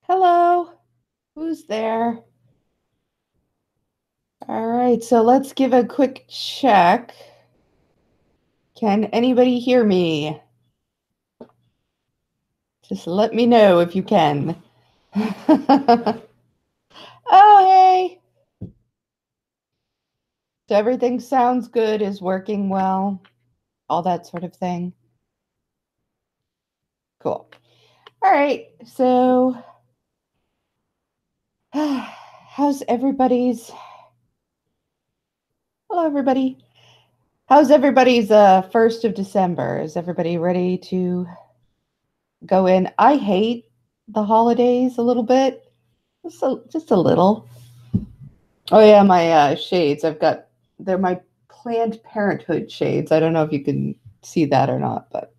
Hello, who's there? All right, so let's give a quick check. Can anybody hear me? Just let me know if you can. Oh, hey. So everything sounds good, is working well, all that sort of thing. Cool. All right, so how's everybody's? Hello, everybody. How's everybody's 1st of December? Is everybody ready to go in? I hate the holidays a little bit. Just a little. Oh yeah, my shades. They're my Planned Parenthood shades. I don't know if you can see that or not, but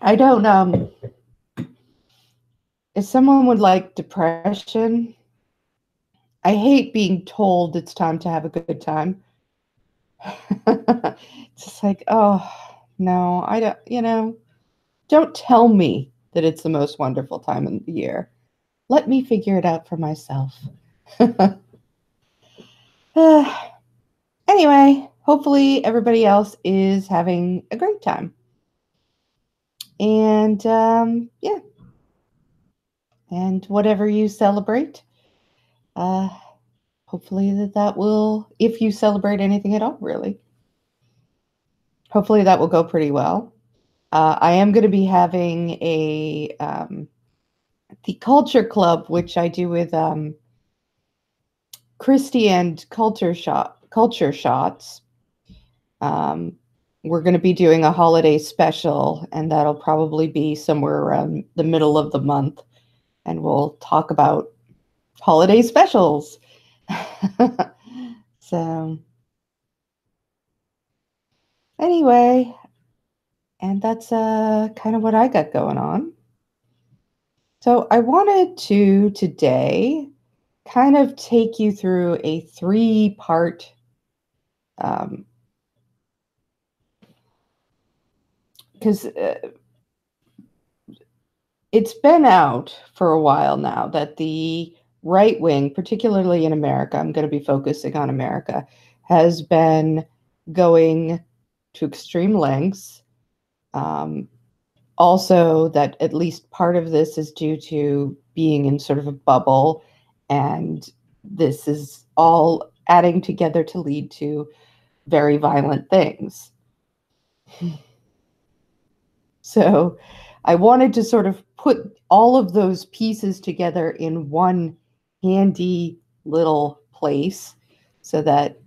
I don't. If someone would like depression, I hate being told it's time to have a good time. It's just like, oh no, I don't. Don't tell me that it's the most wonderful time of the year. Let me figure it out for myself. Anyway, hopefully everybody else is having a great time. And yeah, and whatever you celebrate, hopefully that will, if you celebrate anything at all, really, hopefully that will go pretty well. I am going to be having the Culture Club, which I do with Christy and Culture Shots. We're going to be doing a holiday special, and that'll probably be somewhere around the middle of the month. And we'll talk about holiday specials. So, anyway, and that's kind of what I got going on. So, I wanted to today kind of take you through a 3-part because it's been out for a while now that the right wing, particularly in America, I'm going to be focusing on America, has been going to extreme lengths. Also, that at least part of this is due to being in sort of a bubble, and this is all adding together to lead to very violent things. So I wanted to sort of put all of those pieces together in one handy little place so that,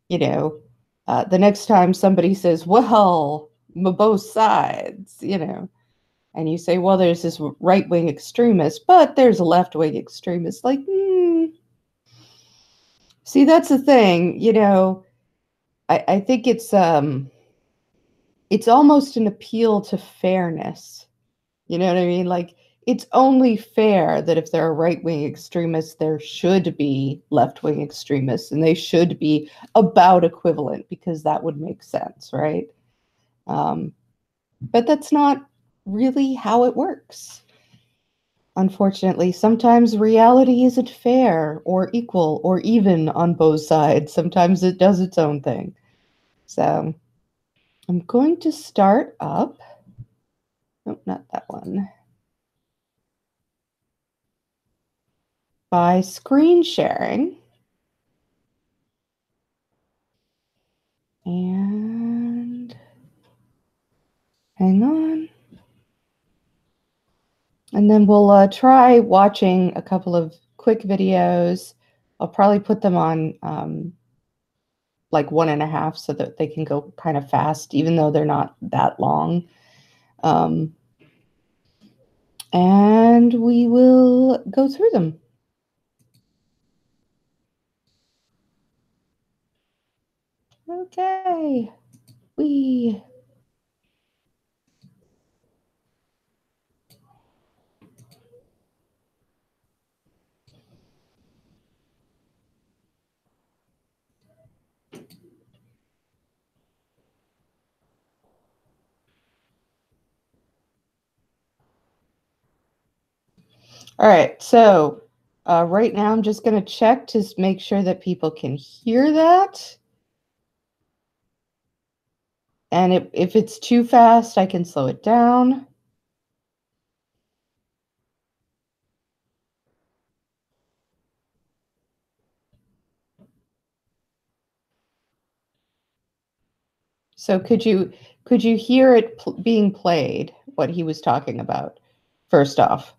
the next time somebody says, well, both sides, and you say, well, there's this right-wing extremist, but there's a left-wing extremist. Like, see, that's the thing, I think it's almost an appeal to fairness. You know what I mean? Like, it's only fair that if there are right-wing extremists, there should be left-wing extremists, and they should be about equivalent because that would make sense, right? But that's not really how it works. Unfortunately, sometimes reality isn't fair or equal or even on both sides. Sometimes it does its own thing. So I'm going to start up. Nope, not that one. By screen sharing. And hang on. And then we'll try watching a couple of quick videos. I'll probably put them on like 1.5 so that they can go kind of fast, even though they're not that long. And we will go through them. Okay. All right, so right now I'm just going to check to make sure that people can hear that. And if it's too fast, I can slow it down. So could you hear it being played, what he was talking about, first off?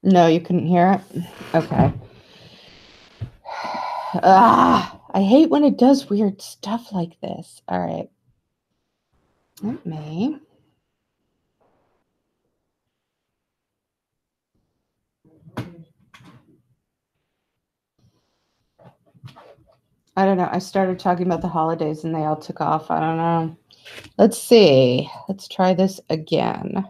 No, you couldn't hear it? Okay. I hate when it does weird stuff like this. All right. Let me. I don't know. I started talking about the holidays and they all took off. I don't know. Let's see. Let's try this again.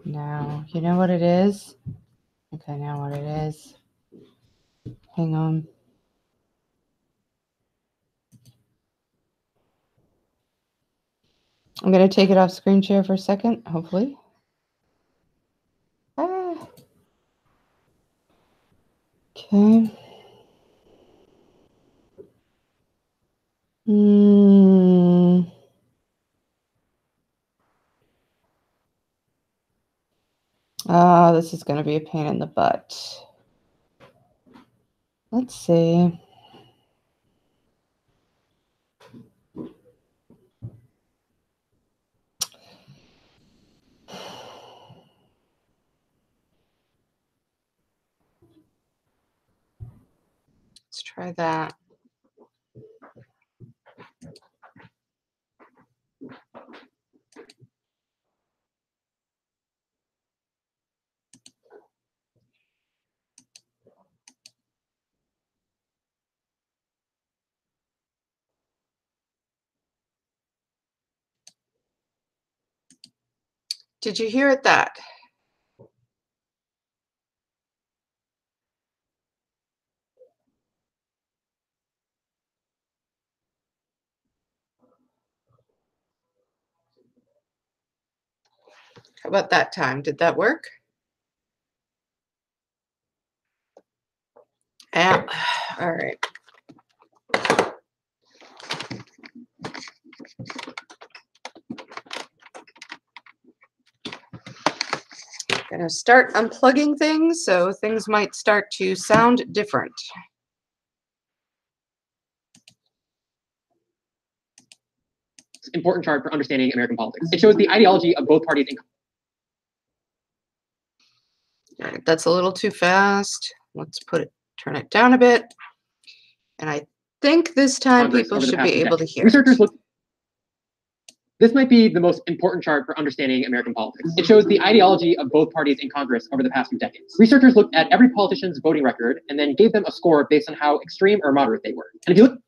Now, you know what it is? Okay, now what it is. Hang on. I'm going to take it off screen share for a second, hopefully. Okay. This is going to be a pain in the butt. Let's see. Let's try that. Did you hear it that? How about that time? Did that work? Yeah. All right. I'm going to start unplugging things, so things might start to sound different. Important chart for understanding American politics. It shows the ideology of both parties. All right, that's a little too fast. Let's turn it down a bit. And I think this time people should be able to hear. Researchers look. This might be the most important chart for understanding American politics. It shows the ideology of both parties in Congress over the past few decades. Researchers looked at every politician's voting record and then gave them a score based on how extreme or moderate they were. And if you look.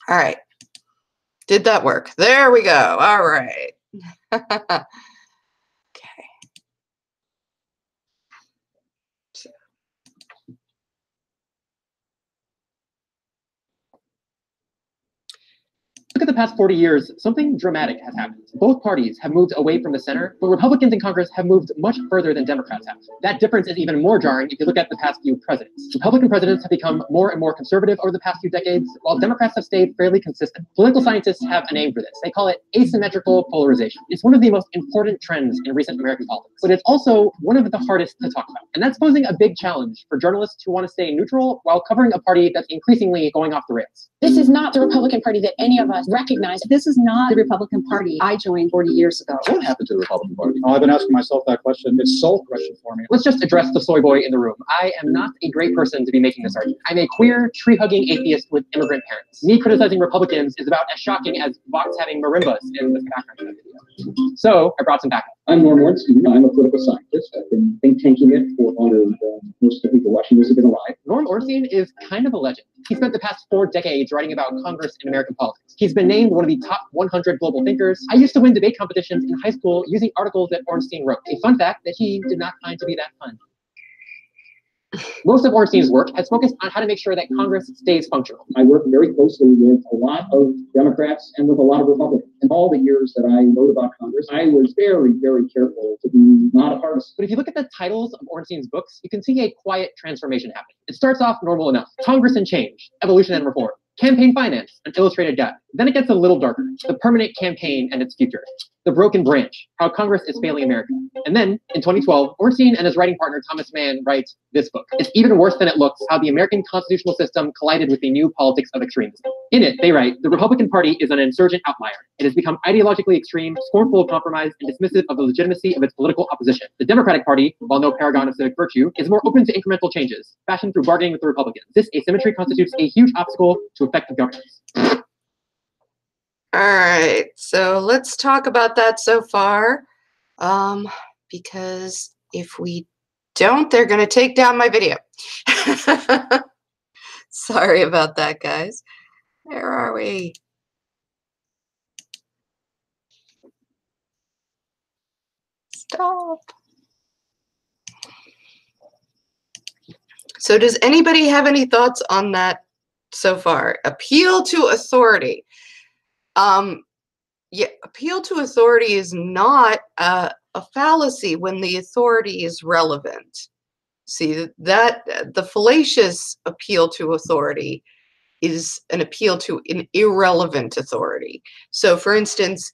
All right. Did that work? There we go. All right. Okay. Look at the past 40 years, something dramatic has happened. Both parties have moved away from the center, but Republicans in Congress have moved much further than Democrats have. That difference is even more jarring if you look at the past few presidents. Republican presidents have become more and more conservative over the past few decades, while Democrats have stayed fairly consistent. Political scientists have a name for this. They call it asymmetrical polarization. It's one of the most important trends in recent American politics, but it's also one of the hardest to talk about. And that's posing a big challenge for journalists who want to stay neutral while covering a party that's increasingly going off the rails. This is not the Republican Party that any of us recognize. This is not the Republican Party I joined 40 years ago. What happened to the Republican Party? I've been asking myself that question. It's a soul question for me. Let's just address the soy boy in the room. I am not a great person to be making this argument. I'm a queer, tree-hugging atheist with immigrant parents. Me criticizing Republicans is about as shocking as Vox having marimbas in the background of the video. So I brought some backup. I'm Norm Ornstein. I'm a political scientist. I've been think tanking it for longer than most of the people watching this have been alive. Norm Ornstein is kind of a legend. He spent the past 4 decades writing about Congress and American politics. He's been named one of the top 100 global thinkers. I used to win debate competitions in high school using articles that Ornstein wrote. A fun fact that he did not find to be that fun. Most of Ornstein's work has focused on how to make sure that Congress stays functional. I work very closely with a lot of Democrats and with a lot of Republicans. In all the years that I wrote about Congress, I was very, very careful to be not a partisan. But if you look at the titles of Ornstein's books, you can see a quiet transformation happening. It starts off normal enough. Congress and Change, Evolution and Reform, Campaign Finance, an illustrated guide. Then it gets a little darker. The Permanent Campaign and its future. The Broken Branch, how Congress is failing America. And then, in 2012, Ornstein and his writing partner Thomas Mann write this book. It's even worse than it looks, how the American constitutional system collided with the new politics of extremism. In it, they write, the Republican Party is an insurgent outlier. It has become ideologically extreme, scornful of compromise, and dismissive of the legitimacy of its political opposition. The Democratic Party, while no paragon of civic virtue, is more open to incremental changes, fashioned through bargaining with the Republicans. This asymmetry constitutes a huge obstacle to effective governance. All right, so let's talk about that so far, because if we don't, they're going to take down my video. Sorry about that, guys. Where are we? Stop. So does anybody have any thoughts on that so far? Appeal to authority. Yeah, appeal to authority is not a fallacy when the authority is relevant. See, that the fallacious appeal to authority is an appeal to an irrelevant authority. So for instance,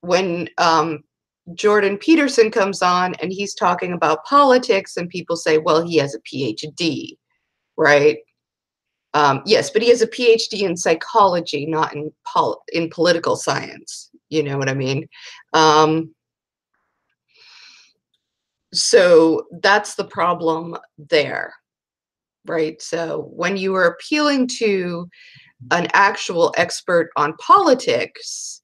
when Jordan Peterson comes on and he's talking about politics and people say, well, he has a PhD, right? Yes, but he has a PhD in psychology, not in political science. You know what I mean? So that's the problem there, right? So when you are appealing to an actual expert on politics,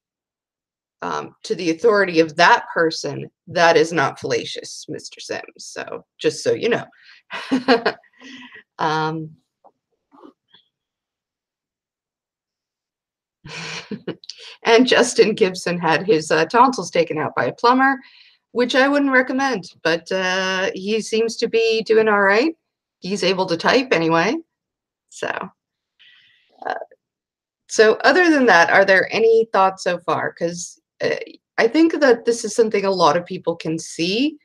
to the authority of that person, that is not fallacious, Mr. Sims. So just so you know. And Justin Gibson had his tonsils taken out by a plumber, which I wouldn't recommend, but he seems to be doing all right. He's able to type anyway. So other than that, are there any thoughts so far? Because I think that this is something a lot of people can see.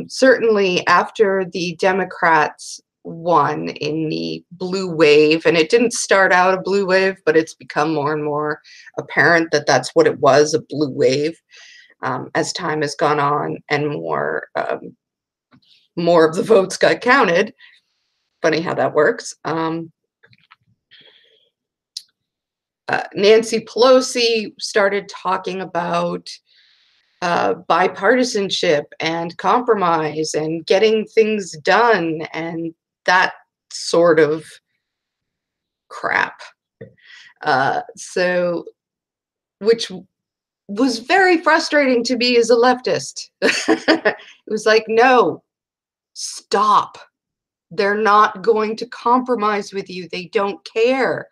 Certainly after the Democrats won in the blue wave, and it didn't start out a blue wave, but it's become more and more apparent that that's what it was, a blue wave, as time has gone on and more of the votes got counted. Funny how that works. Nancy Pelosi started talking about bipartisanship and compromise and getting things done and that sort of crap. So, which was very frustrating to me as a leftist. It was like, no, stop. They're not going to compromise with you. They don't care.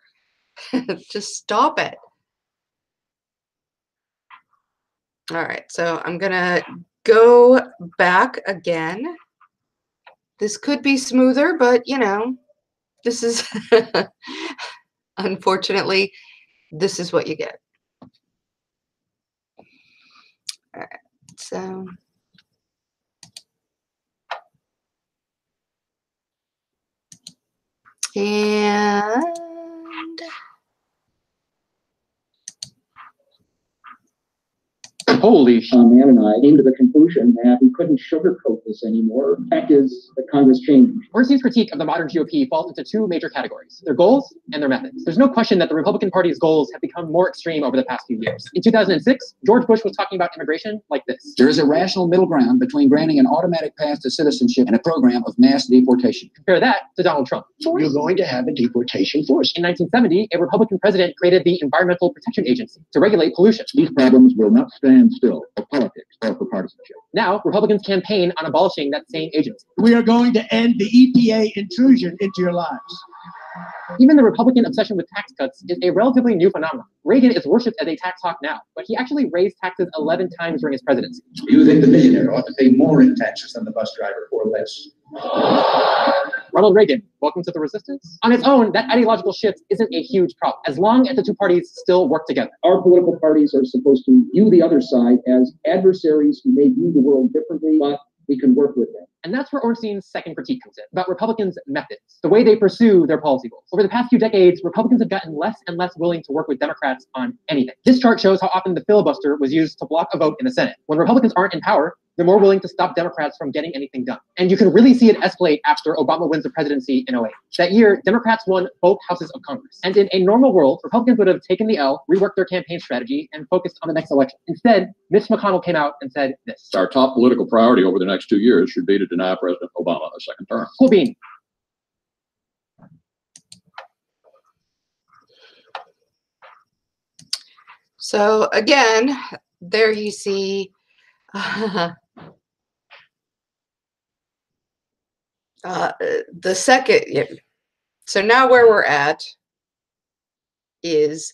Just stop it. All right, so I'm gonna go back again. This could be smoother, but you know, this is unfortunately, this is what you get. All right, so and Holy shit. Mann and I came to the conclusion that we couldn't sugarcoat this anymore. The fact is that Congress changed. Ornstein's critique of the modern GOP falls into 2 major categories, their goals and their methods. There's no question that the Republican Party's goals have become more extreme over the past few years. In 2006, George Bush was talking about immigration like this. There is a rational middle ground between granting an automatic path to citizenship and a program of mass deportation. Compare that to Donald Trump. You're going to have a deportation force. In 1970, a Republican president created the Environmental Protection Agency to regulate pollution. These problems will not stand still for politics or for partisanship. Now, Republicans campaign on abolishing that same agency. We are going to end the EPA intrusion into your lives. Even the Republican obsession with tax cuts is a relatively new phenomenon. Reagan is worshipped as a tax hawk now, but he actually raised taxes 11 times during his presidency. You think the millionaire ought to pay more in taxes than the bus driver or less? Ronald Reagan, welcome to the resistance. On its own, that ideological shift isn't a huge problem, as long as the two parties still work together. Our political parties are supposed to view the other side as adversaries who may view the world differently, but we can work with them. And that's where Ornstein's second critique comes in, about Republicans' methods, the way they pursue their policy goals. Over the past few decades, Republicans have gotten less and less willing to work with Democrats on anything. This chart shows how often the filibuster was used to block a vote in the Senate. When Republicans aren't in power, they're more willing to stop Democrats from getting anything done. And you can really see it escalate after Obama wins the presidency in 2008. That year, Democrats won both houses of Congress. And in a normal world, Republicans would have taken the L, reworked their campaign strategy, and focused on the next election. Instead, Mitch McConnell came out and said this. Our top political priority over the next 2 years should be to deny President Obama a second term. Cool bean. So again, there you see the second. So now where we're at is,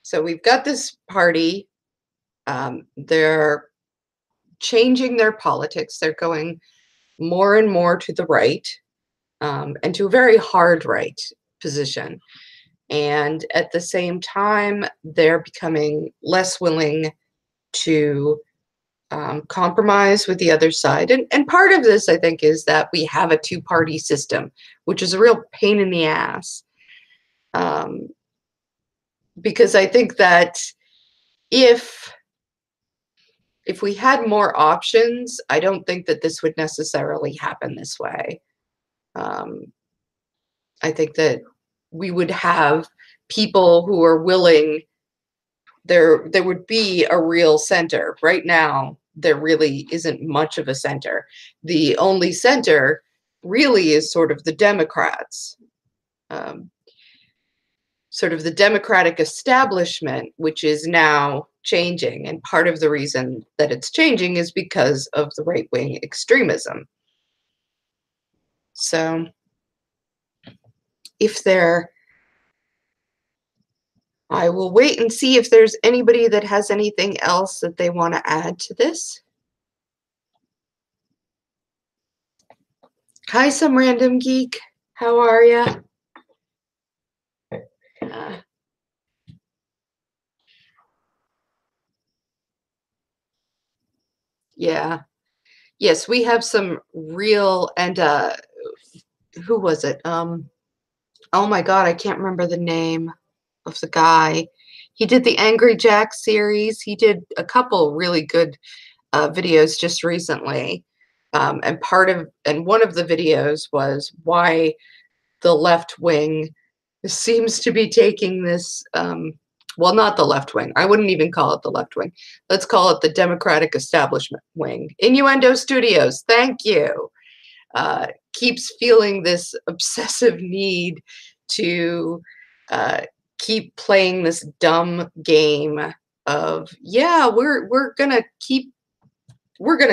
so we've got this party. They're changing their politics. They're going more and more to the right, and to a very hard right position. And at the same time, they're becoming less willing to compromise with the other side. And part of this, I think, is that we have a two-party system, which is a real pain in the ass. Because I think that if we had more options, I don't think that this would necessarily happen this way. I think that we would have people who are willing, there would be a real center. Right now, there really isn't much of a center. The only center really is sort of the Democrats, sort of the Democratic establishment, which is now changing. And part of the reason that it's changing is because of the right-wing extremism. So I will wait and see if there's anybody that has anything else that they want to add to this. Hi, some random geek. How are ya? Yeah. Yes, we have some real, and who was it? Oh my God, I can't remember the name of the guy. He did the Angry Jack series. He did a couple really good videos just recently. And one of the videos was why the left wing seems to be taking this, well, not the left wing. I wouldn't even call it the left wing. Let's call it the Democratic establishment wing. Innuendo Studios, thank you. Keeps feeling this obsessive need to keep playing this dumb game of, yeah, we're gonna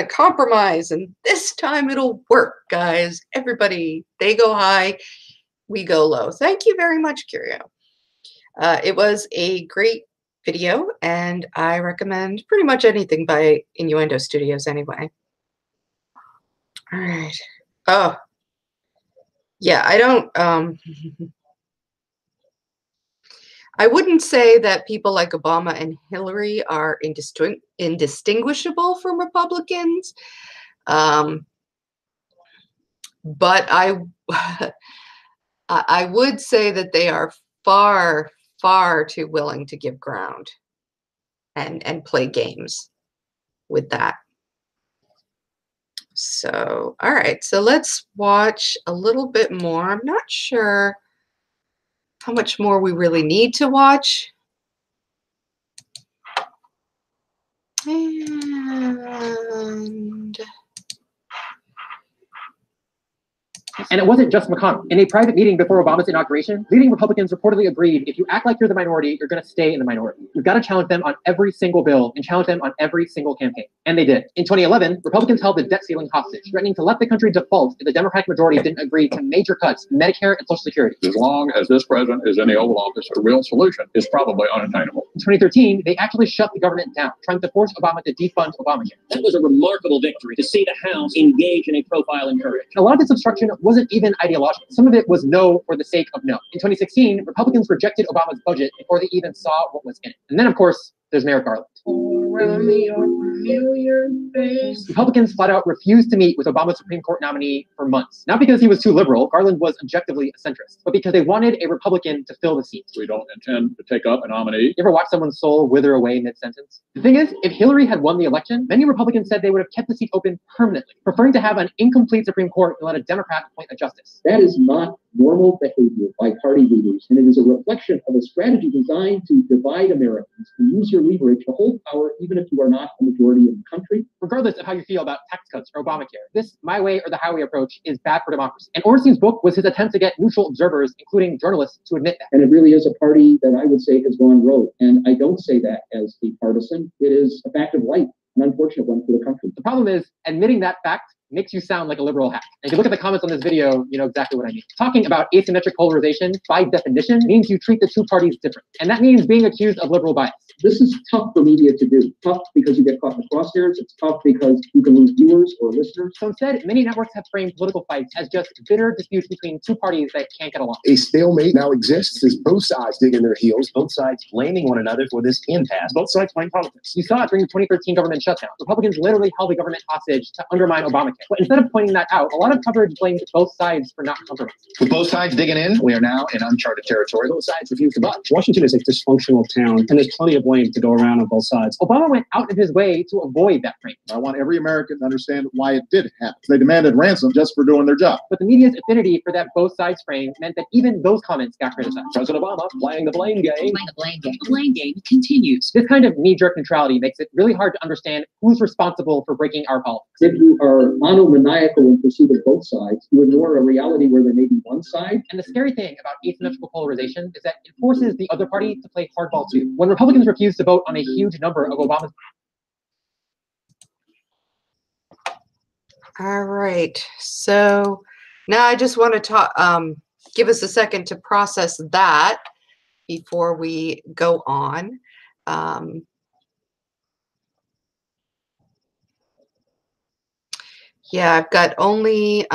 compromise, and this time it'll work, guys. Everybody, they go high, we go low. Thank you very much, Curio. It was a great video, and I recommend pretty much anything by Innuendo Studios anyway. All right. Oh, yeah, I don't, I wouldn't say that people like Obama and Hillary are indistinguishable from Republicans, but I would say that they are far, far too willing to give ground and play games with that. So, all right, so let's watch a little bit more. I'm not sure how much more we really need to watch. And And it wasn't just McConnell. In a private meeting before Obama's inauguration, leading Republicans reportedly agreed, if you act like you're the minority, you're going to stay in the minority. You've got to challenge them on every single bill and challenge them on every single campaign. And they did. In 2011, Republicans held the debt ceiling hostage, threatening to let the country default if the Democratic majority didn't agree to major cuts in Medicare and Social Security. As long as this president is in the Oval Office, a real solution is probably unattainable. In 2013, they actually shut the government down, trying to force Obama to defund Obamacare. That was a remarkable victory to see the House engage in a profile in courage. And a lot of this obstruction wasn't even ideological. Some of it was no for the sake of no. In 2016, Republicans rejected Obama's budget before they even saw what was in it. And then, of course, there's Merrick Garland. Republicans flat out refused to meet with Obama's Supreme Court nominee for months. Not because he was too liberal, Garland was objectively a centrist, but because they wanted a Republican to fill the seat. We don't intend to take up a nominee. You ever watch someone's soul wither away mid-sentence? The thing is, if Hillary had won the election, many Republicans said they would have kept the seat open permanently, preferring to have an incomplete Supreme Court and let a Democrat appoint a justice. That is not normal behavior by party leaders, and it is a reflection of a strategy designed to divide Americans and use your leverage to hold power even if you are not a majority in the country. Regardless of how you feel about tax cuts or Obamacare, this my way or the highway approach is bad for democracy. And Ornstein's book was his attempt to get neutral observers, including journalists, to admit that. And it really is a party that I would say has gone rogue. And I don't say that as a partisan. It is a fact of life, an unfortunate one for the country. The problem is, admitting that fact makes you sound like a liberal hack. And if you look at the comments on this video, you know exactly what I mean. Talking about asymmetric polarization, by definition, means you treat the two parties different. And that means being accused of liberal bias. This is tough for media to do. Tough because you get caught in the crosshairs. It's tough because you can lose viewers or listeners. So instead, many networks have framed political fights as just bitter disputes between two parties that can't get along. A stalemate now exists as both sides dig in their heels, both sides blaming one another for this impasse, both sides playing politics. You saw it during the 2013 government shutdown. Republicans literally held the government hostage to undermine Obamacare. But instead of pointing that out, a lot of coverage blamed both sides for not compromising. With both sides digging in, we are now in uncharted territory. Both sides refuse to budge. Washington is a dysfunctional town, and there's plenty of blame to go around on both sides. Obama went out of his way to avoid that frame. I want every American to understand why it did happen. They demanded ransom just for doing their job. But the media's affinity for that both sides frame meant that even those comments got criticized. President Obama playing the blame game. Playing the blame game. The blame game continues. This kind of knee-jerk neutrality makes it really hard to understand who's responsible for breaking our politics. If you are monomaniacal in pursuit of both sides, you ignore a reality where there may be one side. And the scary thing about asymmetrical polarization is that it forces the other party to play hardball too. When Republicans refuse to vote on a huge number of Obama's... All right, so now I just want to talk, give us a second to process that before we go on. Yeah, I've got only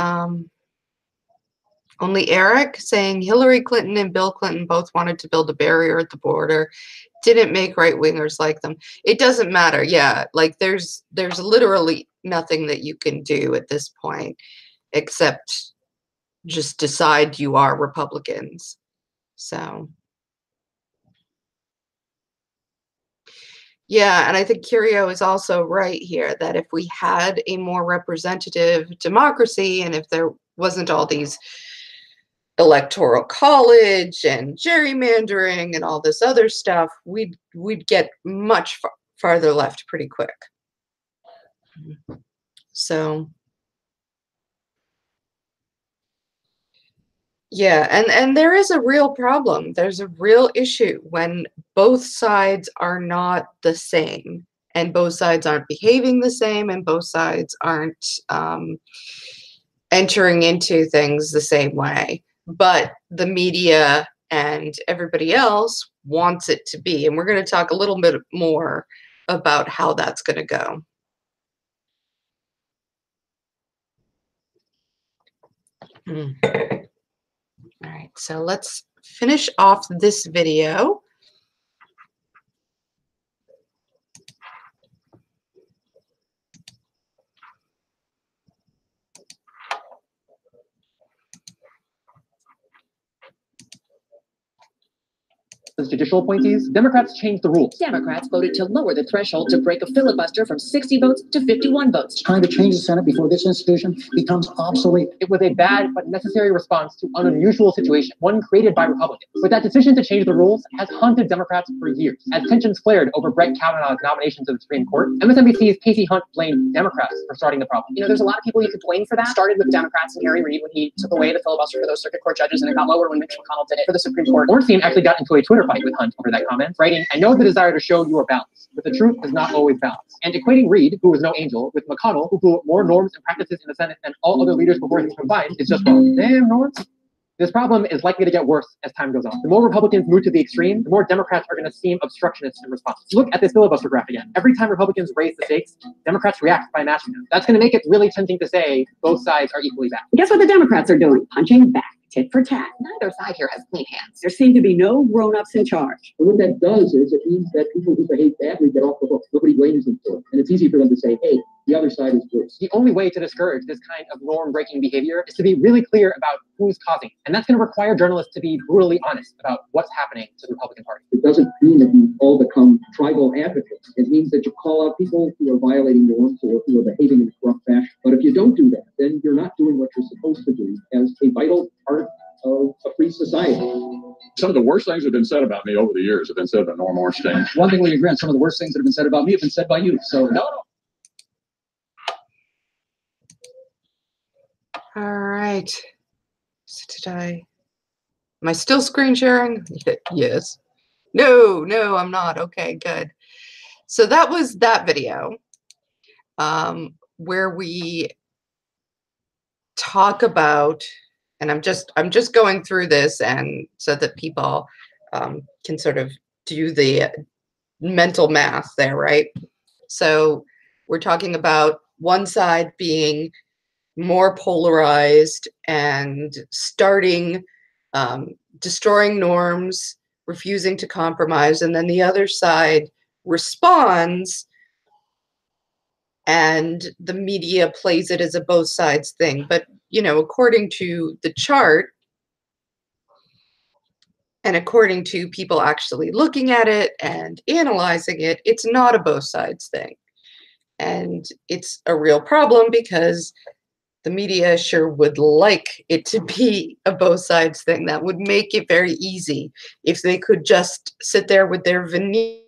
Eric saying Hillary Clinton and Bill Clinton both wanted to build a barrier at the border. Didn't make right-wingers like them. It doesn't matter. Yeah, like there's literally nothing that you can do at this point except just decide you are Republicans. So yeah, and I think Curio is also right here that if we had a more representative democracy and if there wasn't all these electoral college and gerrymandering and all this other stuff, we'd get much farther left pretty quick. So yeah, and there is a real problem. There's a real issue when both sides are not the same and both sides aren't behaving the same and both sides aren't entering into things the same way. But the media and everybody else wants it to be. And we're going to talk a little bit more about how that's going to go. All right, so let's finish off this video. towards judicial appointees, Democrats changed the rules. Democrats voted to lower the threshold to break a filibuster from 60 votes to 51 votes. Trying to change the Senate before this institution becomes obsolete. It was a bad but necessary response to an unusual situation, one created by Republicans. But that decision to change the rules has haunted Democrats for years. As tensions flared over Brett Kavanaugh's nomination to the Supreme Court, MSNBC's Casey Hunt blamed Democrats for starting the problem. You know, there's a lot of people you could blame for that. Started with Democrats and Harry Reid when he took away the filibuster for those circuit court judges, and it got lower when Mitch McConnell did it for the Supreme Court. Ornstein actually got into a Twitter fight with Hunt over that comment, writing, "I know the desire to show you are balanced, but the truth is not always balanced." And equating Reid, who was no angel, with McConnell, who blew up more norms and practices in the Senate than all other leaders before him combined, is just wrong. Damn, norms. This problem is likely to get worse as time goes on. The more Republicans move to the extreme, the more Democrats are going to seem obstructionists in response. Look at this filibuster graph again. Every time Republicans raise the stakes, Democrats react by matching them. That's going to make it really tempting to say both sides are equally bad. Guess what the Democrats are doing? Punching back. Tit for tat. Neither side here has clean hands. There seem to be no grown-ups in charge. And what that does is it means that people who behave badly get off the hook. Nobody blames them for it. And it's easy for them to say, hey, the other side is worse. The only way to discourage this kind of norm-breaking behavior is to be really clear about who's causing it. And that's going to require journalists to be brutally honest about what's happening to the Republican Party. It doesn't mean that you all become tribal advocates. It means that you call out people who are violating norms or who are behaving in a corrupt fashion. But if you don't do that, then you're not doing what you're supposed to do as a vital part of a free society. Some of the worst things that have been said about me over the years have been said by Norm Ornstein. One thing we agree on, some of the worst things that have been said about me have been said by you. So No. All right. So am I still screen sharing? Yes. No, I'm not. Okay, good. So that was that video where we talk about, and I'm just going through this and so that people can sort of do the mental math there, right? So we're talking about one side being more polarized and starting destroying norms, refusing to compromise, and then the other side responds and the media plays it as a both sides thing. But, you know, according to the chart and according to people actually looking at it and analyzing it, it's not a both sides thing. And it's a real problem because the media sure would like it to be a both sides thing. That would make it very easy if they could just sit there with their veneer